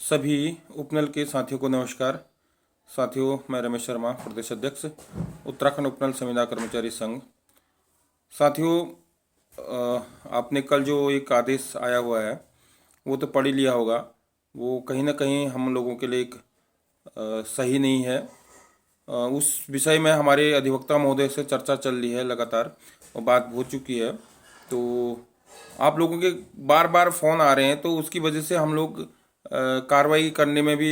सभी उपनल के साथियों को नमस्कार। साथियों, मैं रमेश शर्मा, प्रदेश अध्यक्ष उत्तराखंड उपनल संविदा कर्मचारी संघ। साथियों, आपने कल जो एक आदेश आया हुआ है वो तो पढ़ ही लिया होगा। वो कहीं ना कहीं हम लोगों के लिए एक सही नहीं है। उस विषय में हमारे अधिवक्ता महोदय से चर्चा चल रही है लगातार और बात हो चुकी है। तो आप लोगों के बार बार फ़ोन आ रहे हैं, तो उसकी वजह से हम लोग कार्रवाई करने में भी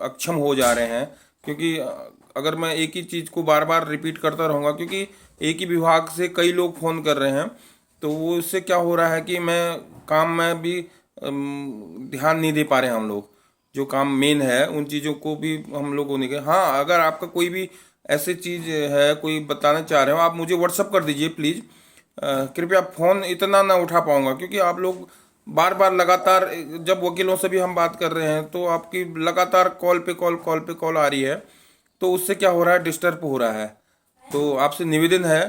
अक्षम हो जा रहे हैं। क्योंकि अगर मैं एक ही चीज़ को बार बार रिपीट करता रहूँगा, क्योंकि एक ही विभाग से कई लोग फ़ोन कर रहे हैं, तो वो इससे क्या हो रहा है कि मैं काम में भी ध्यान नहीं दे पा रहे हैं। हम लोग जो काम मेन है उन चीज़ों को भी हम लोग नहीं गए। हाँ, अगर आपका कोई भी ऐसी चीज़ है, कोई बताना चाह रहे हो, आप मुझे व्हाट्सअप कर दीजिए प्लीज़। कृपया फ़ोन इतना ना उठा पाऊँगा, क्योंकि आप लोग बार बार लगातार, जब वकीलों से भी हम बात कर रहे हैं तो आपकी लगातार कॉल पे कॉल आ रही है। तो उससे क्या हो रहा है, डिस्टर्ब हो रहा है। तो आपसे निवेदन है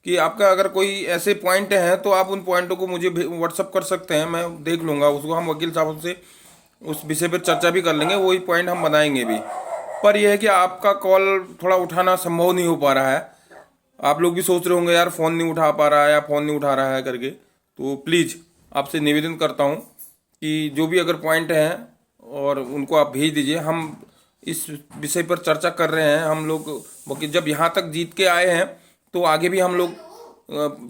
कि आपका अगर कोई ऐसे पॉइंट हैं तो आप उन पॉइंटों को मुझे व्हाट्सअप कर सकते हैं, मैं देख लूँगा उसको। हम वकील साहब से उस विषय पर चर्चा भी कर लेंगे, वही पॉइंट हम बनाएंगे भी। पर यह है कि आपका कॉल थोड़ा उठाना संभव नहीं हो पा रहा है। आप लोग भी सोच रहे होंगे यार फ़ोन नहीं उठा पा रहा है या फ़ोन नहीं उठा रहा है करके। तो प्लीज़ आपसे निवेदन करता हूँ कि जो भी अगर पॉइंट हैं और उनको आप भेज दीजिए। हम इस विषय पर चर्चा कर रहे हैं। हम लोग वकील जब यहाँ तक जीत के आए हैं तो आगे भी हम लोग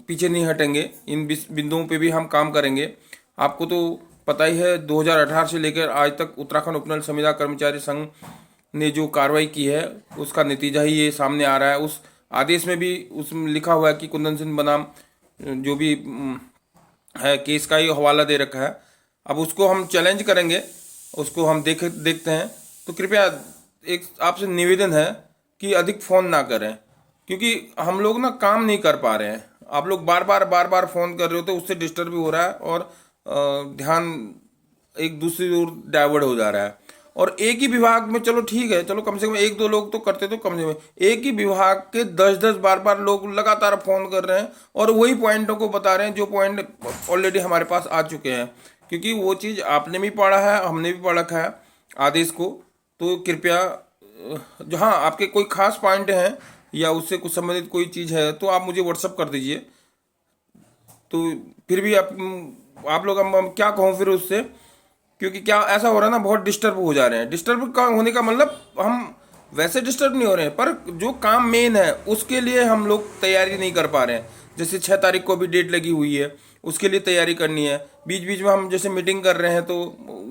पीछे नहीं हटेंगे। इन बिंदुओं पे भी हम काम करेंगे। आपको तो पता ही है, 2018 से लेकर आज तक उत्तराखंड उपनल संविदा कर्मचारी संघ ने जो कार्रवाई की है उसका नतीजा ही ये सामने आ रहा है। उस आदेश में भी उसमें लिखा हुआ है कि कुंदन सिंह बनाम जो भी है केस का ही हवाला दे रखा है। अब उसको हम चैलेंज करेंगे, उसको हम देखते हैं। तो कृपया एक आपसे निवेदन है कि अधिक फ़ोन ना करें, क्योंकि हम लोग ना काम नहीं कर पा रहे हैं। आप लोग बार बार फ़ोन कर रहे हो तो उससे डिस्टर्ब भी हो रहा है और ध्यान एक दूसरी ओर डाइवर्ट हो जा रहा है। और एक ही विभाग में, चलो ठीक है, चलो कम से कम एक दो लोग तो करते, तो कम से कम एक ही विभाग के 10 बार लोग लगातार फ़ोन कर रहे हैं और वही पॉइंटों को बता रहे हैं जो पॉइंट ऑलरेडी हमारे पास आ चुके हैं। क्योंकि वो चीज़ आपने भी पढ़ा है, हमने भी पढ़ रखा है आदेश को। तो कृपया जो, हाँ, आपके कोई खास पॉइंट हैं या उससे कुछ संबंधित कोई चीज़ है तो आप मुझे व्हाट्सअप कर दीजिए। तो फिर भी आप लोग, हम क्या कहूँ फिर उससे, क्योंकि क्या ऐसा हो रहा है ना, बहुत डिस्टर्ब हो जा रहे हैं। डिस्टर्ब का होने का मतलब, हम वैसे डिस्टर्ब नहीं हो रहे हैं, पर जो काम मेन है उसके लिए हम लोग तैयारी नहीं कर पा रहे हैं। जैसे 6 तारीख को भी डेट लगी हुई है, उसके लिए तैयारी करनी है। बीच बीच में हम जैसे मीटिंग कर रहे हैं तो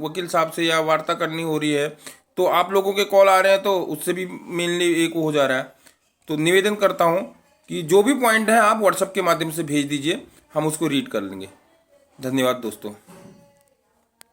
वकील साहब से या वार्ता करनी हो रही है, तो आप लोगों के कॉल आ रहे हैं, तो उससे भी मेनली एक हो जा रहा है। तो निवेदन करता हूँ कि जो भी पॉइंट है आप व्हाट्सएप के माध्यम से भेज दीजिए, हम उसको रीड कर लेंगे। धन्यवाद दोस्तों।